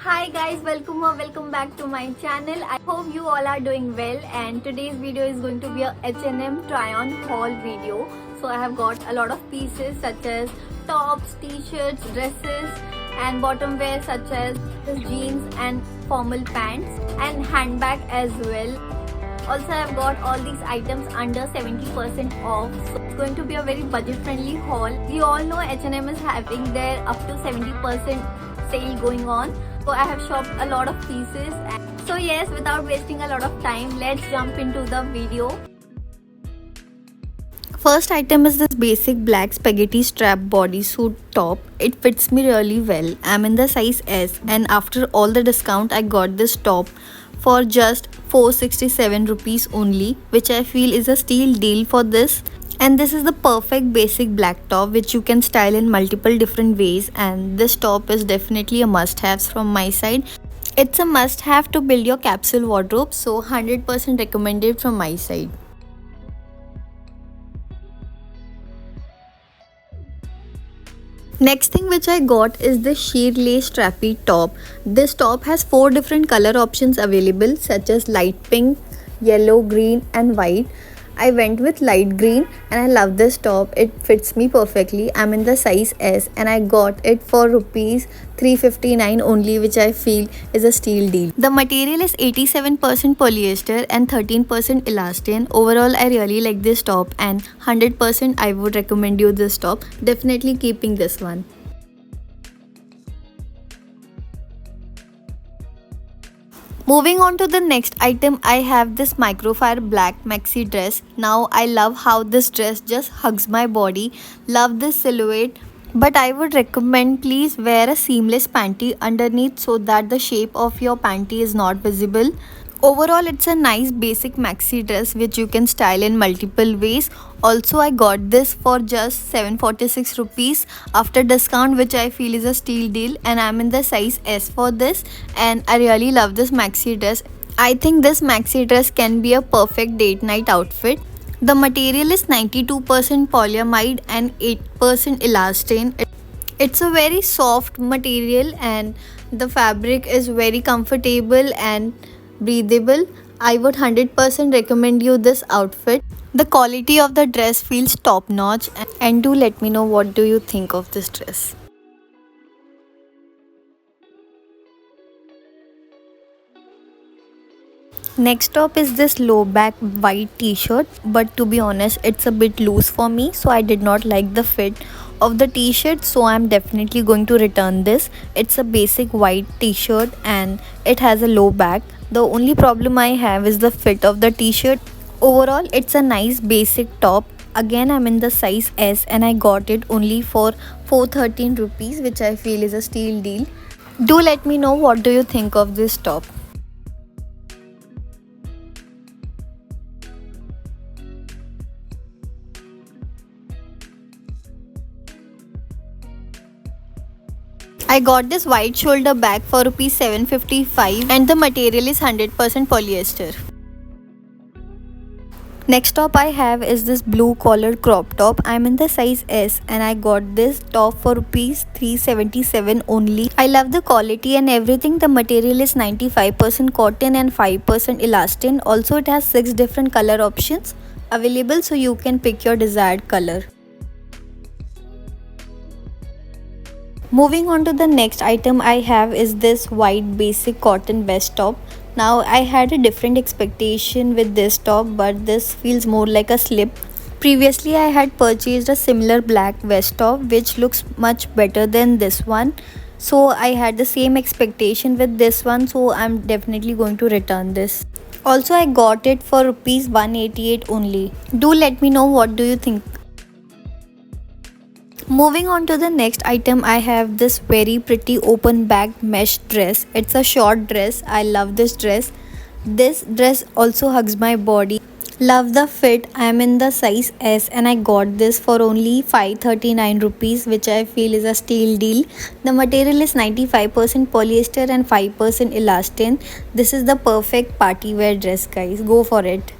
Hi guys, welcome back to my channel. I hope you all are doing well, and today's video is going to be a H&M try on haul video. So I have got a lot of pieces such as tops, t-shirts, dresses and bottom wear such as jeans and formal pants and handbag as well. Also I've got all these items under 70% off, so it's going to be a very budget friendly haul. You all know H&M is having their up to 70% sale going on. So I have shopped a lot of pieces. So yes, without wasting a lot of time, let's jump into the video. First item is this basic black spaghetti strap bodysuit top. It fits me really well. I'm in the size S, and after all the discount I got this top for just 467 rupees only, which I feel is a steal deal for this. And this is the perfect basic black top which you can style in multiple different ways, and this top is definitely a must have from my side. It's a must have to build your capsule wardrobe, so 100% recommended from my side. Next thing which I got is this sheer lace strappy top. This top has 4 different color options available such as light pink, yellow, green and white. I went with light green and I love this top. It fits me perfectly. I'm in the size S and I got it for rupees 359 only, which I feel is a steal deal. The material is 87% polyester and 13% elastane. Overall I really like this top and 100% I would recommend you this top. Definitely keeping this one. Moving on to the next item, I have this microfiber black maxi dress. Now I love how this dress just hugs my body. Love this silhouette, but I would recommend please wear a seamless panty underneath so that the shape of your panty is not visible. Overall, it's a nice basic maxi dress which you can style in multiple ways. Also, I got this for just 746 rupees after discount, which I feel is a steal deal, and I'm in the size S for this, and I really love this maxi dress. I think this maxi dress can be a perfect date night outfit. The material is 92% polyamide and 8% elastane. It's a very soft material and the fabric is very comfortable and breathable. I would 100% recommend you this outfit. The quality of the dress feels top notch, and do let me know what do you think of this dress. Next up is this low back white t-shirt, but to be honest it's a bit loose for me, so I did not like the fit of the t-shirt, so I'm definitely going to return this. It's a basic white t-shirt and it has a low back. The only problem I have is the fit of the t-shirt. Overall it's a nice basic top. Again, I'm in the size S and I got it only for 413 rupees, which I feel is a steal deal. Do let me know what do you think of this top. I got this white shoulder bag for rupees 755 and the material is 100% polyester. Next top I have is this blue collared crop top. I'm in the size S and I got this top for rupees 377 only. I love the quality and everything. The material is 95% cotton and 5% elastane. Also it has 6 different color options available, so you can pick your desired color. Moving on to the next item I have is this white basic cotton vest top. Now I had a different expectation with this top, but this feels more like a slip. Previously I had purchased a similar black vest top which looks much better than this one. So I had the same expectation with this one, so I'm definitely going to return this. Also I got it for rupees 188 only. Do let me know what do you think. Moving on to the next item, I have this very pretty open back mesh dress. It's a short dress. I love this dress. This dress also hugs my body. Love the fit. I am in the size S and I got this for only 539 rupees, which I feel is a steal deal. The material is 95% polyester and 5% elastane. This is the perfect party wear dress, guys. Go for it.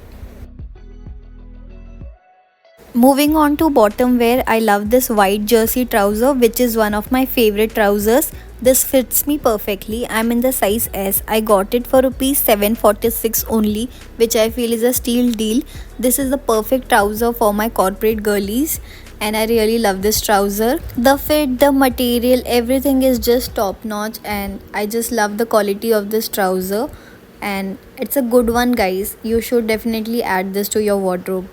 Moving on to bottom wear, I love this white jersey trouser, which is one of my favorite trousers. This fits me perfectly. I'm in the size S. I got it for rupees 746 only, which I feel is a steal deal. This is the perfect trouser for my corporate girlies, and I really love this trouser. The fit, the material, everything is just top notch, and I just love the quality of this trouser. And it's a good one, guys. You should definitely add this to your wardrobe.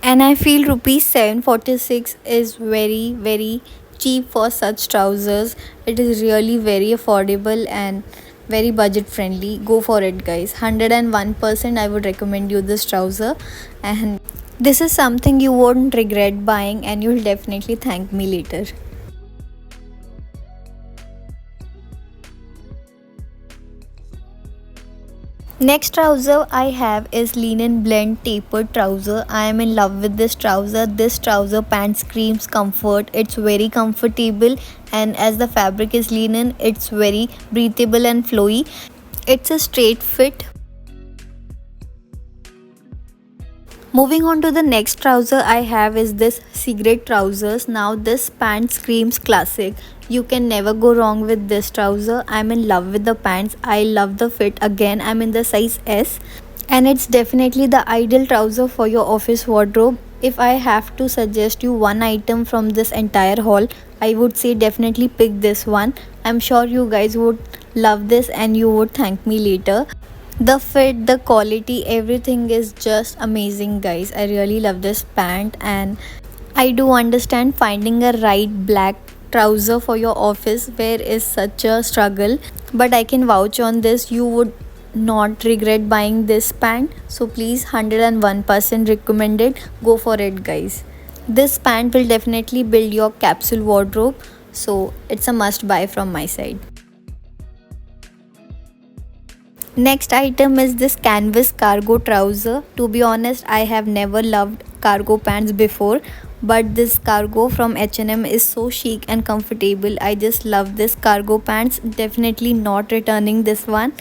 And I feel rupees 746 is very cheap for such trousers. It is really very affordable and very budget friendly. Go for it, guys. 101% I would recommend you this trouser, and this is something you won't regret buying, and you'll definitely thank me later. Next trouser I have is linen blend tapered trouser. I am in love with this trouser. This trouser pant screams comfort. It's very comfortable, and as the fabric is linen, it's very breathable and flowy. It's a straight fit. Moving on to the next trouser I have is this cigarette trousers. Now this pant screams classic. You can never go wrong with this trouser. I'm in love with the pants. I love the fit. Again, I'm in the size S, and it's definitely the ideal trouser for your office wardrobe. If I have to suggest you one item from this entire haul, I would say definitely pick this one. I'm sure you guys would love this and you would thank me later. The fit, the quality, everything is just amazing, guys. I really love this pant, and I do understand finding a right black trouser for your office wear is such a struggle, but I can vouch on this. You would not regret buying this pant. So please, 101% recommended. Go for it, guys. This pant will definitely build your capsule wardrobe, so it's a must buy from my side. Next item is this canvas cargo trouser. To be honest, I have never loved cargo pants before, but this cargo from H&M is so chic and comfortable. I just love this cargo pants. Definitely not returning this one.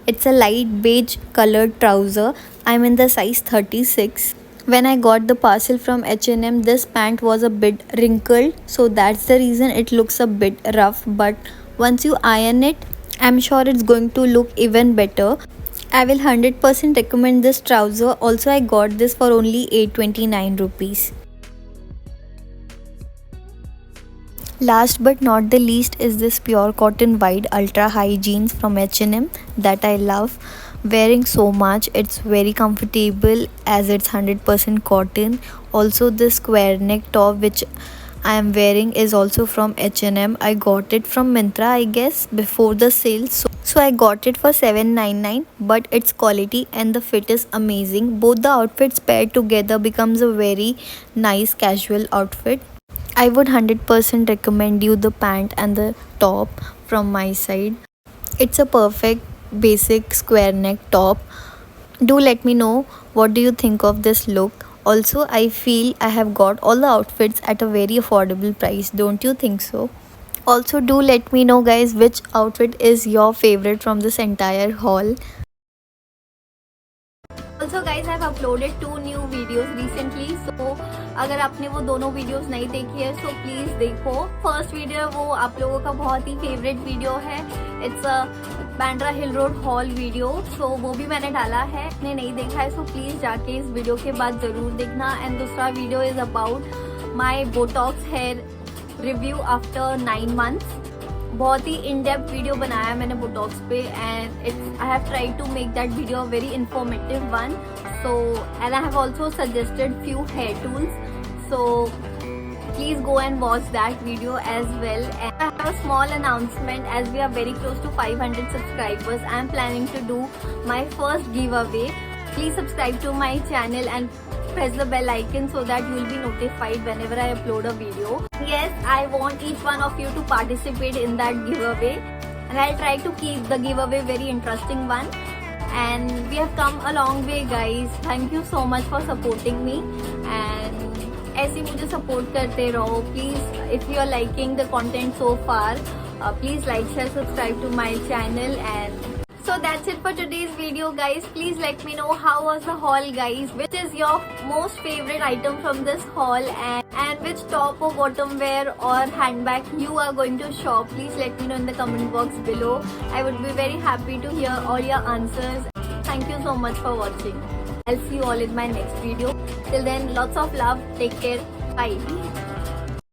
It's a light beige colored trouser. I'm in the size 36. When I got the parcel from H&M, this pant was a bit wrinkled, so that's the reason it looks a bit rough, but once you iron it, I'm sure it's going to look even better. I will 100% recommend this trouser. Also, I got this for only 829 rupees. Last but not the least is this pure cotton wide ultra high jeans from H&M that I love wearing so much. It's very comfortable as it's 100% cotton. Also, this square neck top which I am wearing is also from H&M. I got it from Myntra, I guess, before the sale. So I got it for 799, but its quality and the fit is amazing. Both the outfits paired together becomes a very nice casual outfit. I would 100% recommend you the pant and the top from my side. It's a perfect basic square neck top. Do let me know what do you think of this look. Also, I feel I have got all the outfits at a very affordable price. Don't you think so? Also, do let me know, guys, which outfit is your favorite from this entire haul. Also guys, I've uploaded 2 new videos recently. So अगर आपने वो दोनों videos नहीं देखी है so please देखो. First video वो आप लोगों का बहुत ही फेवरेट वीडियो है. It's a Bandra hill road haul video. So वो भी मैंने डाला है. आपने नहीं देखा है so प्लीज जाके इस वीडियो के बाद जरूर देखना. एंड दूसरा video is about my Botox hair review after 9 months. बहुत ही इन डेप्थ वीडियो बनाया मैंने बोटॉक्स पे, and it's I have tried to make that video a very informative one. So and I have also suggested few hair tools. So please go and watch that video as well. And I have a small announcement. As we are very close to 500 subscribers, I am planning to do my first giveaway. Please subscribe to my channel and press the bell icon so that you will be notified whenever I upload a video. Yes, I want each one of you to participate in that giveaway, and I'll try to keep the giveaway very interesting one. And we have come a long way, guys. Thank you so much for supporting me, and ऐसे मुझे support करते रहो please. If you are liking the content so far, please like share subscribe to my channel. And so So that's it for today's video, guys. Please let me know how was the haul, guys. Which is your most favorite item from this haul, and which top or bottom wear or handbag you are going to shop. Please let me know in the comment box below. I would be very happy to hear all your answers. Thank you so much for watching. I'll see you all in my next video. Till then, lots of love. Take care. Bye.